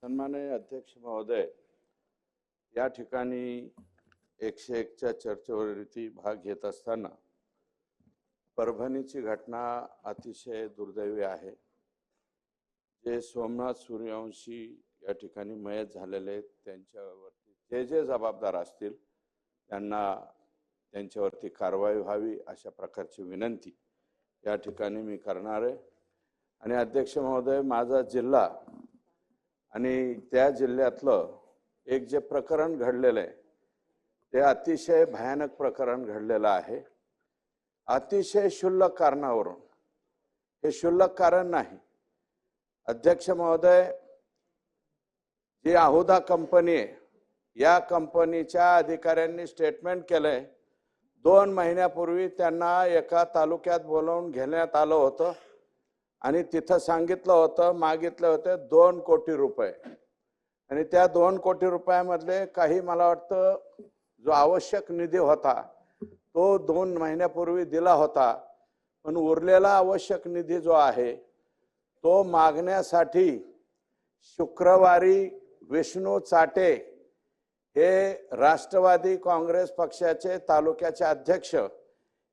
सन्माननीय अध्यक्ष महोदय, या ठिकाणी 101च्या चर्चेवरती भाग घेत असताना परभणीची घटना अतिशय दुर्दैवी आहे। जे सोमनाथ सूर्यवंशी या ठिकाणी मयत झालेले त्यांच्यावरती जे जबाबदार असतील त्यांना त्यांच्यावरती कारवाई व्हावी अशा प्रकारची विनंती या ठिकाणी मी करणार आहे। आणि अध्यक्ष महोदय, माझा जिल्हा आणि त्या जिल्ह्यातलं एक जे प्रकरण घडलेलं आहे ते अतिशय भयानक प्रकरण घडलेलं आहे। अतिशय क्षुल्लक कारणावरून, हे क्षुल्लक कारण नाही अध्यक्ष महोदय, जी आहुदा कंपनी आहे या कंपनीच्या अधिकाऱ्यांनी स्टेटमेंट केलंय 2 महिन्यापूर्वी त्यांना एका तालुक्यात बोलावून घेण्यात आलं होतं आणि तिथं सांगितलं होतं, मागितले होते 2 कोटी रुपये आणि त्या 2 कोटी रुपयामधले काही मला वाटतं जो आवश्यक निधी होता तो 2 महिन्यापूर्वी दिला होता, पण उरलेला आवश्यक निधी जो आहे तो मागण्यासाठी शुक्रवारी विष्णू चाटे हे राष्ट्रवादी काँग्रेस पक्षाचे तालुक्याचे अध्यक्ष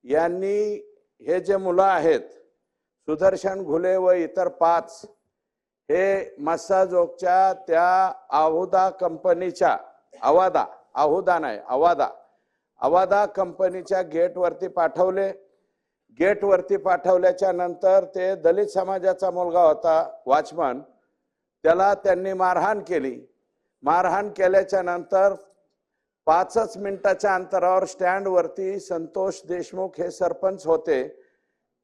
यांनी हे जे मुलं आहेत सुदर्शन घुले व इतर 5 हे मस्साजोगच्या त्या आहुदा कंपनीच्या आवादा कंपनीच्या गेटवरती पाठवले। गेटवरती पाठवल्याच्या नंतर ते दलित समाजाचा मुलगा होता वॉचमन, त्याला त्यांनी मारहाण केली। मारहाण केल्याच्या नंतर 5च मिनिटाच्या अंतरावर स्टँडवरती संतोष देशमुख हे सरपंच होते,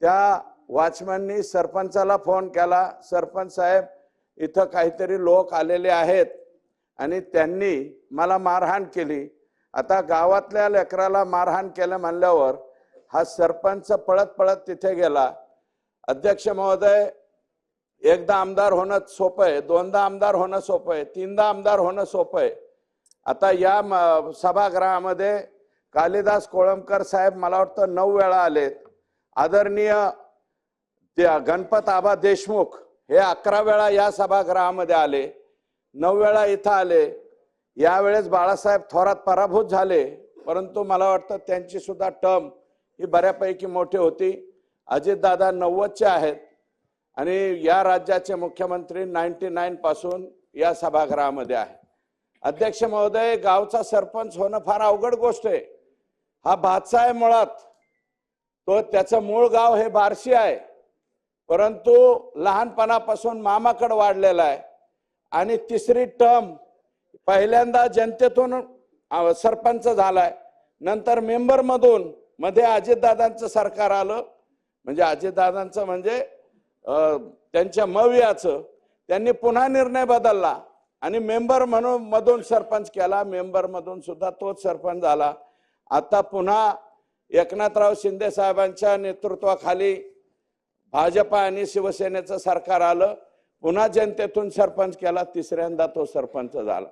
त्या वॉचमननी सरपंचाला फोन केला, सरपंच साहेब इथं काहीतरी लोक आलेले आहेत आणि त्यांनी मला मारहाण केली। आता गावातल्या लेकराला मारहाण केलं म्हणल्यावर हा सरपंच पळत पळत तिथे गेला। अध्यक्ष महोदय, एकदा आमदार होणं सोपं आहे, 2दा आमदार होणं सोपं आहे, 3दा आमदार होणं सोपं आहे। आता या सभागृहामध्ये कालिदास कोळंबकर साहेब मला वाटतं 9 वेळा आलेत, आदरणीय गणपत आबा देशमुख हे 11 वेळा या सभागृहामध्ये आले, 9 वेळा इथं आले। यावेळेस बाळासाहेब थोरात पराभूत झाले, परंतु मला वाटतं त्यांची सुद्धा टर्म ही बऱ्यापैकी मोठी होती। अजितदादा 90चे आहेत आणि या राज्याचे मुख्यमंत्री 99 पासून या सभागृहामध्ये आहे। अध्यक्ष महोदय, गावचा सरपंच होणं फार अवघड गोष्ट आहे। हा भातसा आहे मुळात, तो त्याचं मूळ गाव हे बार्शी आहे, परंतु लहानपणापासून मामाकडे वाढलेला आहे आणि 3री टर्म पहिल्यांदा जनतेतून सरपंच झालाय, नंतर मेंबर मधून मध्ये अजितदादांचं सरकार आलं, म्हणजे अजितदादांचं म्हणजे त्यांच्या मवियाचं, त्यांनी पुन्हा निर्णय बदलला आणि मेंबर मधून सरपंच केला, मेंबर मधून सुद्धा तोच सरपंच झाला। आता पुन्हा एकनाथराव शिंदे साहेबांच्या नेतृत्वाखाली भाजपा आणि शिवसेनेचं सरकार आलं, पुन्हा जनतेतून सरपंच केला, 3ऱ्यांदा तो सरपंच झाला।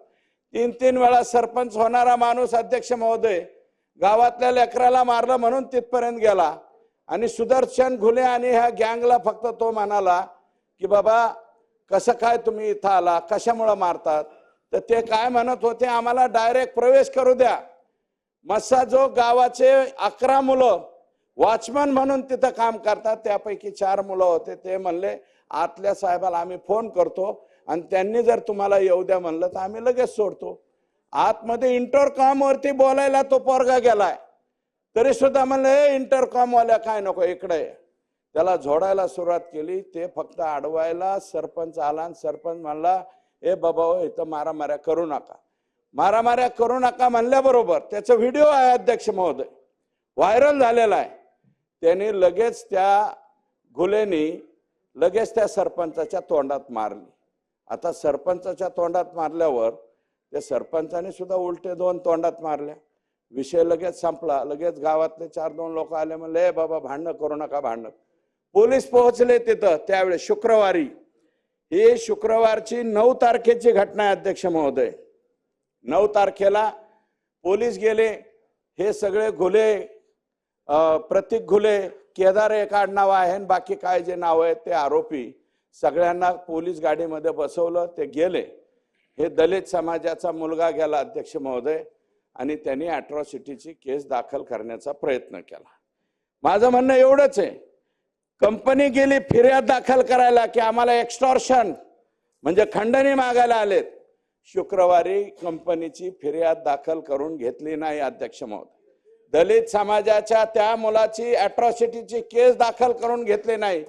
3 वेळा सरपंच होणारा माणूस अध्यक्ष महोदय गावातल्या लेकराला मारलं म्हणून तिथपर्यंत गेला आणि सुदर्शन घुले आणि ह्या गँगला फक्त तो म्हणाला की बाबा कसं काय तुम्ही इथं आला, कशामुळे मारतात, तर ते काय म्हणत होते, आम्हाला डायरेक्ट प्रवेश करू द्या। मस्साजोग गावाचे 11 मुलं वॉचमन म्हणून तिथं काम करतात, त्यापैकी 4 मुलं होते, ते म्हणले आतल्या साहेबाला आम्ही फोन करतो आणि त्यांनी जर तुम्हाला येऊ द्या म्हणलं तर आम्ही लगेच सोडतो। आतमध्ये इंटरकॉम वरती बोलायला तो पोरगा गेलाय, तरी सुद्धा म्हणले इंटरकॉम वाल्या काय नको इकडे, त्याला झोडायला सुरुवात केली। ते फक्त अडवायला सरपंच आला आणि सरपंच म्हणला ए बाबा इथं मारामाऱ्या करू नका, मारामाऱ्या करू नका म्हणल्याबरोबर त्याचा व्हिडिओ आहे अध्यक्ष महोदय, व्हायरल झालेला आहे। त्यांनी लगेच त्या घुलेनी लगेच त्या सरपंचाच्या तोंडात मारली। आता सरपंचाच्या तोंडात मारल्यावर त्या सरपंचाने सुद्धा उलटे 2 तोंडात मारल्या, विषय लगेच संपला। लगेच गावातले 4-2 लोक आले, म्हणले बाबा भांडणं करू नका, भांडणं। पोलीस पोहोचले तिथं त्यावेळेस शुक्रवारी, ही शुक्रवारची 9 तारखेची घटना आहे अध्यक्ष महोदय। 9 तारखेला पोलीस गेले, हे सगळे घुले, प्रतीक घुले, केदार एक आडनाव आहे आणि बाकी काय जे नाव आहेत ते आरोपी सगळ्यांना पोलीस गाडीमध्ये बसवलं, ते गेले। हे दलित समाजाचा मुलगा गेला अध्यक्ष महोदय आणि त्यांनी अॅट्रॉसिटीची केस दाखल करण्याचा प्रयत्न केला। माझं म्हणणं एवढंच आहे, कंपनी गेली फिर्याद दाखल करायला की आम्हाला एक्स्टॉर्शन म्हणजे खंडणी मागायला आलेत। शुक्रवारी कंपनीची फिर्याद दाखल करून घेतली नाही अध्यक्ष महोदय। दलित समाजाच्या त्या मुलाची अॅट्रॉसिटीची केस दाखल करून घेतली नाही,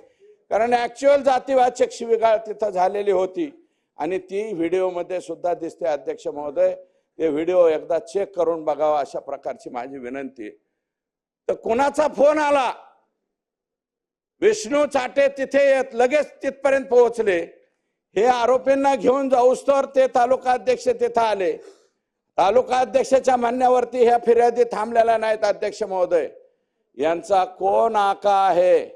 कारण ऍक्च्युअल जातीवाचक शिवीगाळ तिथं झालेली होती आणि ती व्हिडिओ मध्ये सुद्धा दिसते अध्यक्ष महोदय। ते व्हिडिओ एकदा चेक करून बघावा अशा प्रकारची माझी विनंती आहे। तर कोणाचा फोन आला, विष्णू चाटे तिथे लगेच तिथपर्यंत पोहोचले। हे आरोपींना घेऊन जाऊस्तोवर ते तालुका अध्यक्ष तिथे आले। तालुका अध्यक्षाच्या म्हणण्यावरती ह्या फिर्यादी थांबलेल्या नाहीत अध्यक्ष महोदय। यांचा कोण आका आहे,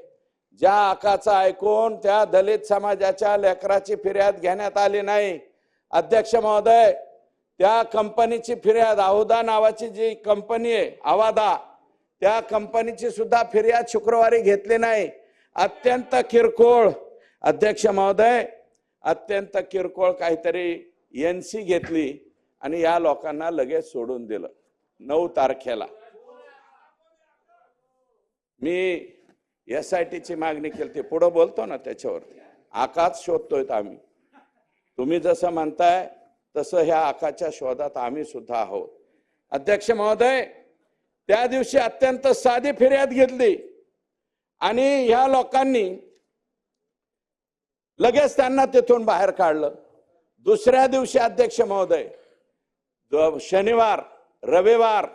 ज्या आकाचा ऐकून त्या दलित समाजाच्या लेकराची फिर्याद घेण्यात आली नाही अध्यक्ष महोदय। त्या कंपनीची फिर्याद, आहुदा नावाची जी कंपनी आहे आवादा, त्या कंपनीची सुद्धा फिर्याद शुक्रवारी घेतली नाही। अत्यंत किरकोळ अध्यक्ष महोदय, अत्यंत किरकोळ काहीतरी एनसी घेतली आणि या लोकांना लगेच सोडून दिलं। 9 तारखेला मी SITची मागणी केली, ते पुढे बोलतो ना त्याच्यावरती। आकाच शोधतोय आम्ही, तुम्ही जसं म्हणताय तसं ह्या आकाच्या शोधात आम्ही सुद्धा आहोत अध्यक्ष महोदय। त्या दिवशी अत्यंत साधी फिर्याद घेतली आणि ह्या लोकांनी लगेच त्यांना तिथून बाहेर काढलं। दुसऱ्या दिवशी अध्यक्ष महोदय, शनिवार रविवार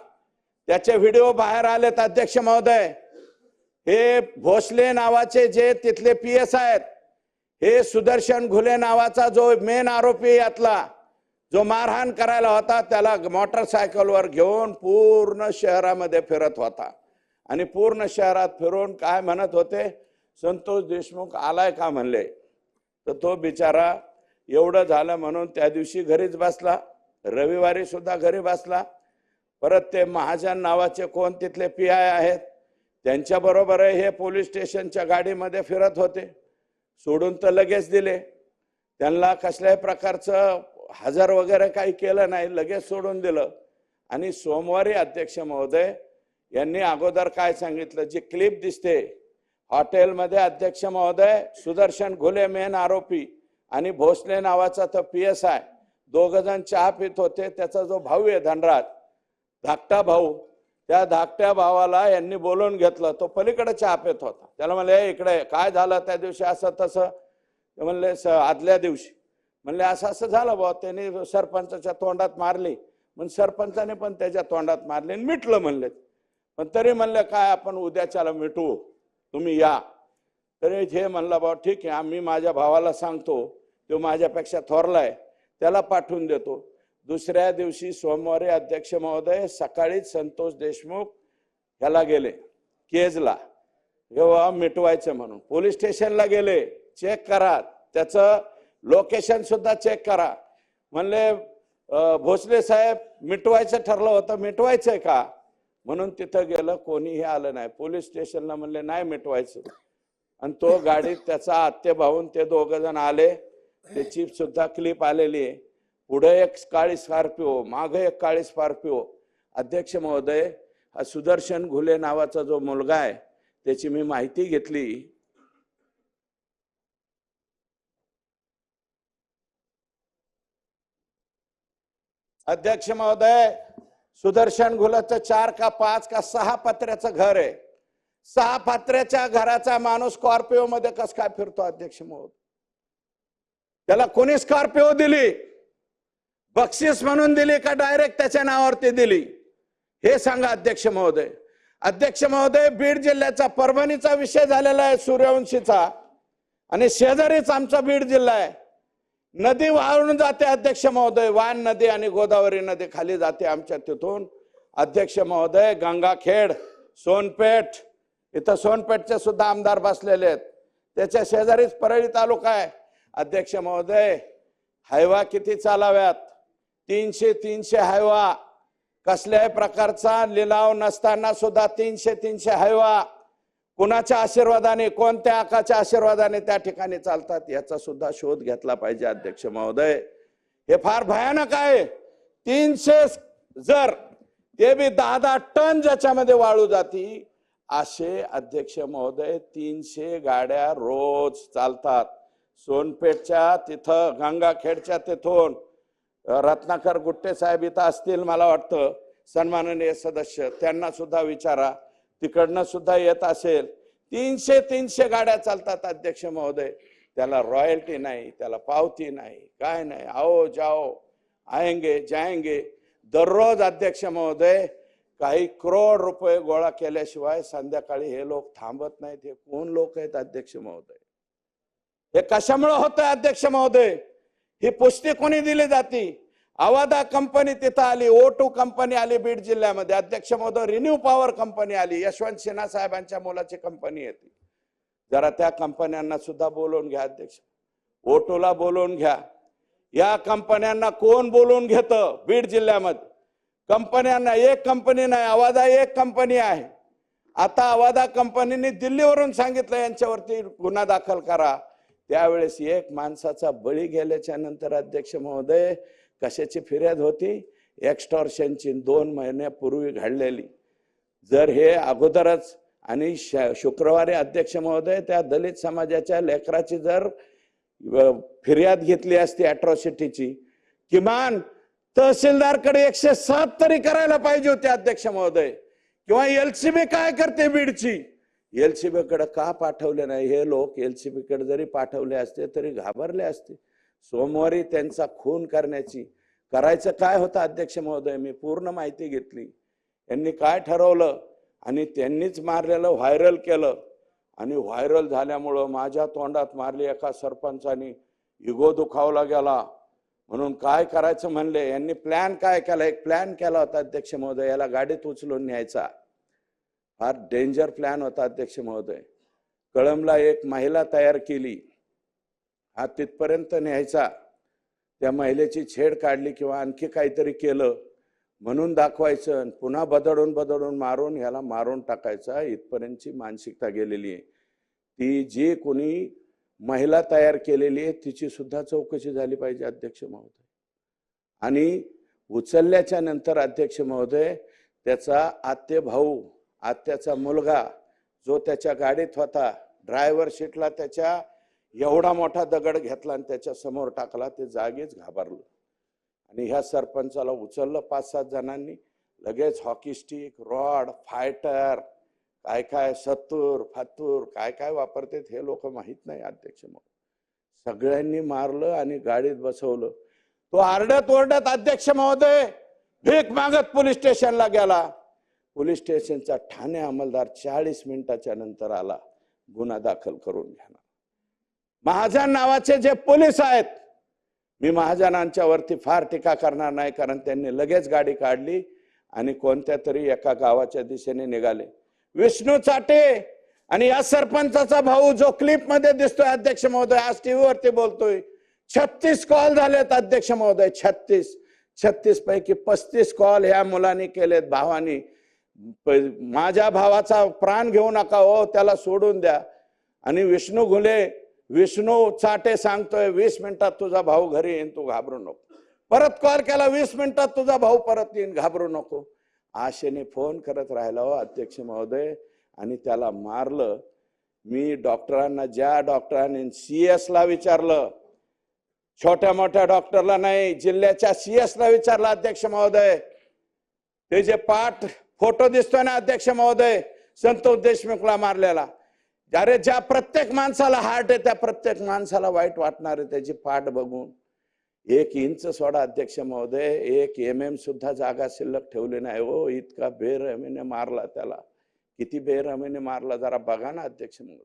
त्याचे व्हिडिओ बाहेर आलेत अध्यक्ष महोदय। हे भोसले नावाचे जे तिथले PS आहेत, हे सुदर्शन घुले नावाचा जो मेन आरोपी यातला, जो मारहाण करायला होता, त्याला मोटरसायकलवर घेऊन पूर्ण शहरामध्ये फिरत होता आणि पूर्ण शहरात फिरून काय म्हणत होते, संतोष देशमुख आलाय का म्हणले। तर तो बिचारा एवढं झालं म्हणून त्या दिवशी घरीच बसला, रविवारी सुद्धा घरी बसला। परत ते महाजन नावाचे कोण तिथले PI आहेत, त्यांच्या बरोबर हे पोलीस स्टेशनच्या गाडीमध्ये फिरत होते। सोडून तर लगेच दिले, त्यांना कसल्याही प्रकारचं हजर वगैरे काही केलं नाही, लगेच सोडून दिलं। आणि सोमवारी अध्यक्ष महोदय यांनी अगोदर काय सांगितलं, जी क्लिप दिसते हॉटेलमध्ये अध्यक्ष महोदय, सुदर्शन घुले मेन आरोपी आणि भोसले नावाचा तो PSI, दोघ जण चहा पित होते। त्याचा जो भाऊ आहे धनराज, धाकटा भाऊ, त्या धाकट्या भावाला यांनी बोलवून घेतलं। तो पलीकडे चहा पित होता, त्याला म्हणले इकडे काय झालं त्या दिवशी असं तसं। ते म्हणले आदल्या दिवशी म्हणले असं असं झालं बुवा, त्यांनी सरपंचाच्या तोंडात मारली, मग सरपंचाने पण त्याच्या तोंडात मारली आणि मिटलं म्हणले। पण तरी म्हणले काय आपण उद्याच्याला मिटवू, तुम्ही या। तरी हे म्हणलं बाबा ठीक आहे, आम्ही माझ्या भावाला सांगतो, तो माझ्यापेक्षा थोरलाय, त्याला पाठवून देतो। दुसऱ्या दिवशी सोमवारी अध्यक्ष महोदय सकाळीच संतोष देशमुख ह्याला गेले केजला, जेव्हा मिटवायचं म्हणून पोलीस स्टेशनला गेले। चेक करा, त्याचं लोकेशन सुद्धा चेक करा। म्हणले भोसले साहेब मिटवायचं ठरलं होतं, मिटवायचंय का म्हणून तिथं गेलं, कोणीही आलं नाही। पोलीस स्टेशनला म्हणले नाही मिटवायचं, आणि तो गाडीत त्याचा आत्ते भाऊन ते दोघ जण आले। त्याची सुद्धा क्लिप आलेली आहे, पुढे एक काळी स्कॉर्पिओ, मागे एक काळी स्कॉर्पिओ। अध्यक्ष महोदय, हा सुदर्शन घुले नावाचा जो मुलगा आहे त्याची मी माहिती घेतली। अध्यक्ष महोदय, सुदर्शन घुलेचं 4 का 5 का 6 पत्र्याचं घर आहे। 6 पत्र्याच्या घराचा माणूस स्कॉर्पिओ मध्ये कस काय फिरतो अध्यक्ष महोदय? त्याला कोणी स्कॉर्पिओ दिली, बक्षीस म्हणून दिली का डायरेक्ट त्याच्या नावावरती दिली, हे सांगा अध्यक्ष महोदय। अध्यक्ष महोदय, बीड जिल्ह्याचा परभणीचा विषय झालेला आहे सूर्यवंशीचा, आणि शेजारीच आमचा बीड जिल्हा आहे। नदी वाहून जाते अध्यक्ष महोदय, वान नदी आणि गोदावरी नदी खाली जाते आमच्या तिथून अध्यक्ष महोदय। गंगाखेड, सोनपेठ, इथं सोनपेठचे सुद्धा आमदार बसलेले आहेत, त्याच्या शेजारीच परळी तालुका आहे अध्यक्ष महोदय। हायवा किती चालाव्यात, 300 हायवा, कसल्याही प्रकारचा लिलाव नसताना सुद्धा 300 हायवा कुणाच्या आशीर्वादाने, कोणत्या आकाच्या आशीर्वादाने त्या ठिकाणी चालतात, याचा सुद्धा शोध घेतला पाहिजे अध्यक्ष महोदय। हे फार भयानक आहे. 300 जर ते बी 10-10 टन ज्याच्यामध्ये वाळू जाती असे अध्यक्ष महोदय 300 गाड्या रोज चालतात. सोनपेठच्या तिथं गंगाखेडच्या तिथून रत्नाकर गुट्टे साहेब इथं असतील मला वाटतं सन्माननीय सदस्य, त्यांना सुद्धा विचारा, तिकडनं सुद्धा येत असेल. 300 गाड्या चालतात अध्यक्ष महोदय. त्याला रॉयल्टी नाही, त्याला पावती नाही, काय नाही. आओ जाओ आएंगे जाएंगे. दररोज अध्यक्ष महोदय काही करोड रुपये गोळा केल्याशिवाय संध्याकाळी हे लोक थांबत नाहीत. हे कोण लोक आहेत अध्यक्ष महोदय? हे कशामुळे होतंय अध्यक्ष महोदय? ही पुष्टी कोणी दिली जाती? अवादा कंपनी तिथं आली, O2 कंपनी आली बीड जिल्ह्यामध्ये अध्यक्ष महोदय, रिन्यू पॉवर कंपनी आली, यशवंत सिन्हा साहेबांच्या मुलाची कंपनी येते. जरा त्या कंपन्यांना सुद्धा बोलवून घ्या अध्यक्ष. O2 ला बोलवून घ्या. या कंपन्यांना कोण बोलवून घेतं बीड जिल्ह्यामध्ये? कंपन्यांना एक कंपनी नाही, अवादा एक कंपनी आहे. आता अवादा कंपनीने दिल्लीवरून सांगितलं यांच्यावरती गुन्हा दाखल करा. त्यावेळेस एक माणसाचा बळी गेल्याच्या नंतर अध्यक्ष महोदय कशाची फिर्याद होती? एक्स्टॉर्शनची 2 महिन्यापूर्वी घडलेली. जर हे अगोदरच आणि शुक्रवारी अध्यक्छ महोदय त्या दलित समाजाच्या लेकराची जर फिर्याद घेतली असती अट्रॉसिटीची, किमान तहसीलदारकडे 107 तरी करायला पाहिजे होते अध्यक्ष महोदय. किंवा LCB काय करते बीडची? LCB कडे का पाठवले नाही? हे लोक LCB कडे जरी पाठवले असते तरी घाबरले असते. सोमवारी त्यांचा खून करायचं काय होतं अध्यक्ष महोदय? मी पूर्ण माहिती घेतली. यांनी काय ठरवलं आणि त्यांनीच मारलेलं व्हायरल केलं. आणि व्हायरल झाल्यामुळं माझ्या तोंडात मारली एका सरपंचानी, इगो दुखावला गेला. म्हणून काय करायचं म्हणले यांनी प्लॅन काय केला? एक प्लॅन केला होता अध्यक्ष महोदय, याला गाडीत उचलून न्यायचा. फार डेंजर प्लॅन होता अध्यक्ष महोदय. कळंबला एक महिला तयार केली, हा तिथपर्यंत न्यायचा. त्या महिलेची छेड काढली किंवा आणखी काहीतरी केलं म्हणून दाखवायचं, पुन्हा बदडून मारून ह्याला मारून टाकायचा. इथपर्यंतची मानसिकता गेलेली आहे. ती जी कोणी महिला तयार केलेली आहे तिची सुद्धा चौकशी झाली पाहिजे अध्यक्ष महोदय. आणि उचलल्याच्या नंतर अध्यक्ष महोदय त्याचा आत्ते भाऊ, आत्याचा मुलगा जो त्याच्या गाडीत होता, ड्रायव्हर सीटला त्याच्या एवढा मोठा दगड घेतला आणि त्याच्या समोर टाकला. ते जागीच घाबरलं. आणि ह्या सरपंचाला उचललं 5-7 जणांनी. लगेच हॉकी स्टिक, रॉड, फायटर, काय काय सत्तूर फातूर काय काय वापरतात हे लोक माहित नाही अध्यक्ष महोदय. सगळ्यांनी मारलं आणि गाडीत बसवलं. तो आरडत ओरडत अध्यक्ष महोदय भीक मागत पोलीस स्टेशनला गेला. पोलीस स्टेशनचा ठाणे अंमलदार 40 मिनिटाच्या नंतर आला गुन्हा दाखल करून घेणार. महाजन नावाचे जे पोलीस आहेत, मी महाजनांच्या वरती फार टीका करणार नाही, कारण त्यांनी लगेच गाडी काढली आणि कोणत्या तरी एका गावाच्या दिशेने निघाले. विष्णू चाटे आणि या सरपंचाचा भाऊ जो क्लिप मध्ये दिसतोय अध्यक्ष महोदय, आज टीव्ही वरती बोलतोय, 36 कॉल झालेत अध्यक्ष महोदय. 36 पैकी 35 कॉल ह्या मुलांनी केलेत, भावानी. माझ्या भावाचा प्राण घेऊ नका हो, त्याला सोडून द्या. आणि विष्णू चाटे सांगतोय 20 मिनिटात तुझा भाऊ घरी येईन, तू घाबरू नको. परत कॉल केला, 20 मिनिटात तुझा भाऊ परत येईन, घाबरू नको. आशेने फोन करत राहिला हो अध्यक्ष महोदय आणि त्याला मारलं. मी डॉक्टरांना, ज्या डॉक्टरांनी CS ला विचारलं, छोट्या मोठ्या डॉक्टरला नाही, जिल्ह्याच्या CS ला विचारलं अध्यक्ष महोदय. ते जे पाठ फोटो दिसतोय ना अध्यक्ष महोदय संतोष देशमुखला मारलेला, अरे ज्या प्रत्येक माणसाला हार्ट आहे त्या प्रत्येक माणसाला वाईट वाटणार आहे त्याची पाठ बघून. 1 इंच सोडा अध्यक्ष महोदय, 1 mm सुद्धा जागा शिल्लक ठेवली नाही हो. इतका बेरहमीने मारला त्याला. किती बेरहमीने मारला जरा बघा ना अध्यक्ष महोदय.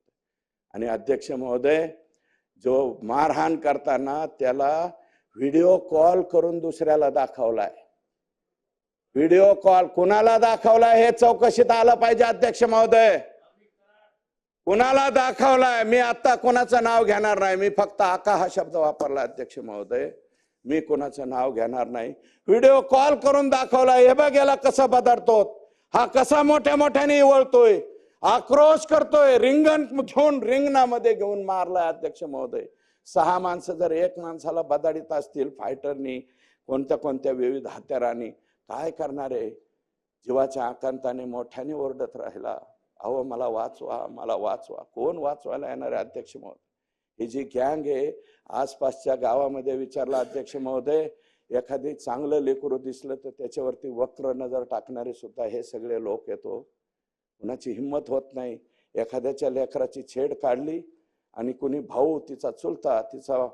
आणि अध्यक्ष महोदय जो मारहाण करताना त्याला व्हिडिओ कॉल करून दुसऱ्याला दाखवलाय. व्हिडिओ कॉल कुणाला दाखवलाय हे चौकशीत आलं पाहिजे अध्यक्ष महोदय. कुणाला दाखवलाय? मी आता कोणाचं नाव घेणार नाही, मी फक्त आका हा शब्द वापरला अध्यक्ष महोदय. मी कोणाचं नाव घेणार नाही. व्हिडिओ कॉल करून दाखवलाय. हे बघ याला कसं बदलतो, हा कसा मोठ्या मोठ्याने वळतोय, आक्रोश करतोय, रिंगण घेऊन रिंगणामध्ये घेऊन मारलाय अध्यक्ष महोदय. 6 माणसं जर एक माणसाला बदाडीत असतील फायटरनी, कोणत्या कोणत्या विविध हत्यारांनी, काय करणार आहे? जीवाच्या आकांताने मोठ्याने ओरडत राहिला, अहो मला वाचवा, मला वाचवा. कोण वाचवायला येणार आहे अध्यक्ष महोदय? ही जी गँग आहे, आसपासच्या गावामध्ये विचारला अध्यक्ष महोदय, एखादी चांगलं लेकरू दिसलं तर त्याच्यावरती वक्र नजर टाकणारे सुद्धा हे सगळे लोक येतो. कुणाची हिंमत होत नाही. एखाद्याच्या लेकराची छेड काढली आणि कुणी भाऊ, तिचा चुलता, तिचा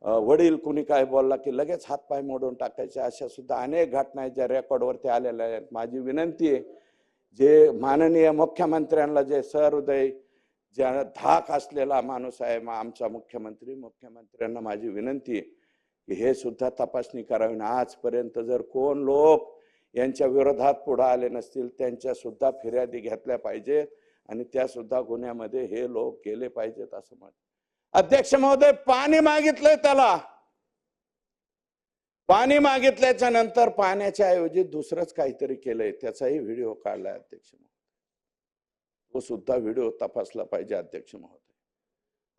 वडील कुणी काय बोलला की लगेच हातपाय मोडून टाकायचे. अशा सुद्धा अनेक घटना आहेत ज्या रेकॉर्डवरती आलेल्या आहेत. माझी विनंती आहे, जे माननीय मुख्यमंत्र्यांना, जे सहृदय, ज्या धाक असलेला माणूस आहे आमचा मुख्यमंत्र्यांना माझी विनंती आहे की हे सुद्धा तपासणी करावी. आजपर्यंत जर कोण लोक यांच्या विरोधात पुढे आले नसतील त्यांच्या सुद्धा फिर्यादी घेतल्या पाहिजेत आणि त्या सुद्धा गुन्ह्यामध्ये हे लोक गेले पाहिजेत असं म्हणत. अध्यक्ष महोदय, पाणी मागितलंय त्याला. पाणी मागितल्याच्या नंतर पाण्याच्या ऐवजी दुसरंच काहीतरी केलंय, त्याचाही व्हिडिओ काढलाय अध्यक्ष महोदय. तो सुद्धा व्हिडिओ तपासला पाहिजे अध्यक्ष महोदय.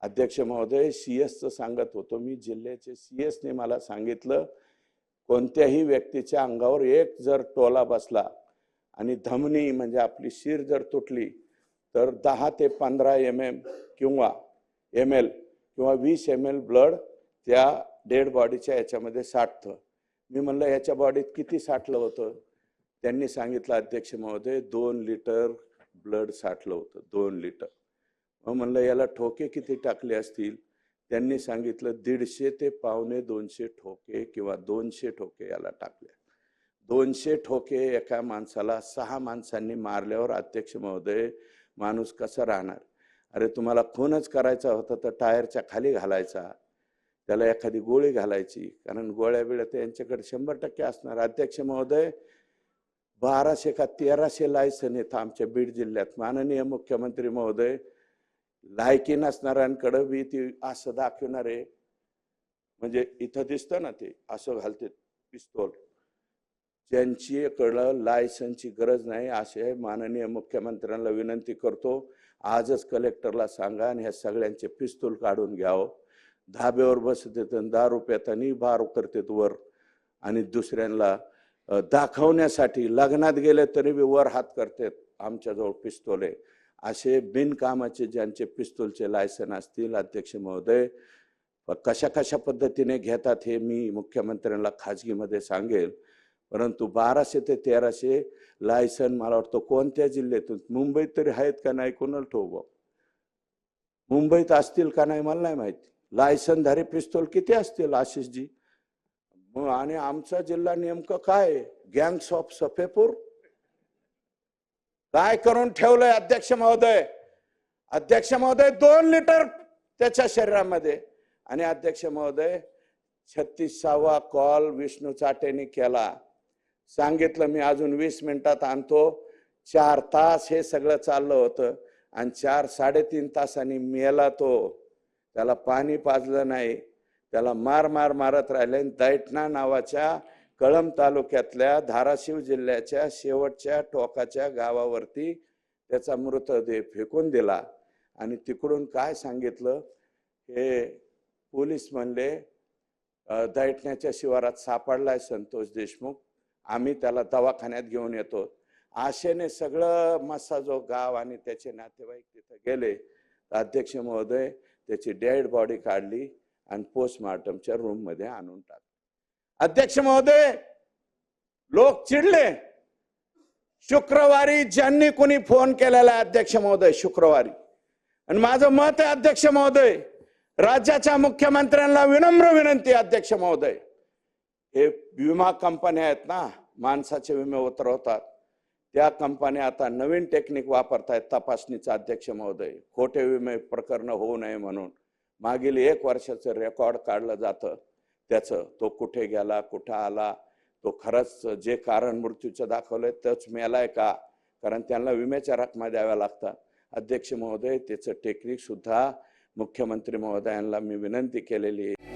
अध्यक्ष महोदय, सीएसचं सांगत होतो मी, जिल्ह्याचे सीएसने मला सांगितलं, कोणत्याही व्यक्तीच्या अंगावर एक जर टोला बसला आणि धमनी म्हणजे आपली शिर जर तुटली तर 10 ते 15 mm किंवा ml किंवा 20 ml ब्लड त्या डेड बॉडीच्या याच्यामध्ये साठतं. मी म्हणलं याच्या बॉडीत किती साठलं होतं? त्यांनी सांगितलं अध्यक्ष महोदय 2 लिटर ब्लड साठलं होतं, 2 लिटर. मग म्हणलं याला ठोके किती टाकले असतील? त्यांनी सांगितलं 150 ते 150 ठोके किंवा 200 ठोके याला टाकले. 200 ठोके एका माणसाला 6 माणसांनी मारल्यावर अध्यक्ष महोदय माणूस कसा राहणार? अरे तुम्हाला खूनच करायचा होता तर टायरच्या खाली घालायचा, त्याला एखादी गोळी घालायची, कारण गोळ्या बिळ्या तर यांच्याकडे 100% असणार. अध्यक्ष महोदय, 1200 का 1300 लायसन आहेत आमच्या बीड जिल्ह्यात. माननीय मुख्यमंत्री महोदय, लायकी नसणाऱ्यांकडे बी ती असं दाखवणार आहे, म्हणजे इथं दिसतं ना ते असं घालते पिस्तूल, ज्यांच्याकडं लायसनची गरज नाही असे माननीय मुख्यमंत्र्यांना विनंती करतो, आजच कलेक्टरला सांगा आणि ह्या सगळ्यांचे पिस्तूल काढून घ्यावं. धाब्यावर बसतात, दारू पेतानी बारू करतात वर आणि दुसऱ्यांना दाखवण्यासाठी लग्नात गेले तरी बी वर हात करतात, आमच्याजवळ पिस्तूल आहे. असे बिनकामाचे ज्यांचे पिस्तूलचे लायसन असतील अध्यक्ष महोदय, कशा कशा पद्धतीने घेतात हे मी मुख्यमंत्र्यांना खाजगीमध्ये सांगेल. परंतु 1200 ते 1300 लायसन मला वाटतं कोणत्या जिल्ह्यातून, मुंबईत तरी आहेत का नाही कोणाला ठाऊक, मुंबईत असतील का नाही मला नाही माहिती. लायसनधारी पिस्तूल किती असतील आशिषजी? आणि आमचा जिल्हा नेमकं काय, गँग्स ऑफ सफेपूर काय करून ठेवलंय अध्यक्ष महोदय? अध्यक्ष महोदय 2 लिटर त्याच्या शरीरामध्ये. आणि अध्यक्ष महोदय 36वा कॉल विष्णू चाटेने केला, सांगितलं मी अजून 20 मिनिटात आणतो. 4 तास हे सगळं चाललं होतं आणि 4-3.5 तासांनी मेला तो. त्याला पाणी पाजलं नाही, त्याला मारत राहिले. दैठणा नावाच्या कळंब तालुक्यातल्या धाराशिव जिल्ह्याच्या शेवटच्या टोकाच्या गावावरती त्याचा मृतदेह फेकून दिला. आणि तिकडून काय सांगितलं, हे पोलीस म्हणले दैठण्याच्या शिवारात सापडलाय संतोष देशमुख, आम्ही त्याला दवाखान्यात घेऊन येतो. आशेने सगळं मस्साजो गाव आणि त्याचे नातेवाईक तिथे गेले. अध्यक्ष महोदय त्याची डेड बॉडी काढली आणि पोस्टमार्टमच्या रूम मध्ये आणून टाकली. अध्यक्ष महोदय, लोक चिडले. शुक्रवारी ज्यांनी कोणी फोन केलेला अध्यक्ष महोदय शुक्रवारी, आणि माझं मत आहे अध्यक्ष महोदय, राज्याच्या मुख्यमंत्र्यांना विनम्र विनंती अध्यक्ष महोदय, हे विमा कंपन्या आहेत ना, माणसाचे विमे उतरवतात, त्या कंपन्या आता नवीन टेक्निक वापरतायत तपासणीचा अध्यक्ष महोदय, खोटे विमे प्रकरण होऊ नये म्हणून. मागील 1 वर्षाचं रेकॉर्ड काढलं जातं त्याचं, तो कुठे गेला, कुठं आला, तो खरंच जे कारण मृत्यूचं दाखवलंय तोच मेलाय का, कारण त्यांना विम्याच्या रकमा द्याव्या लागतात. अध्यक्ष महोदय, त्याचं टेक्निक सुद्धा मुख्यमंत्री महोदयांना मी विनंती केलेली आहे.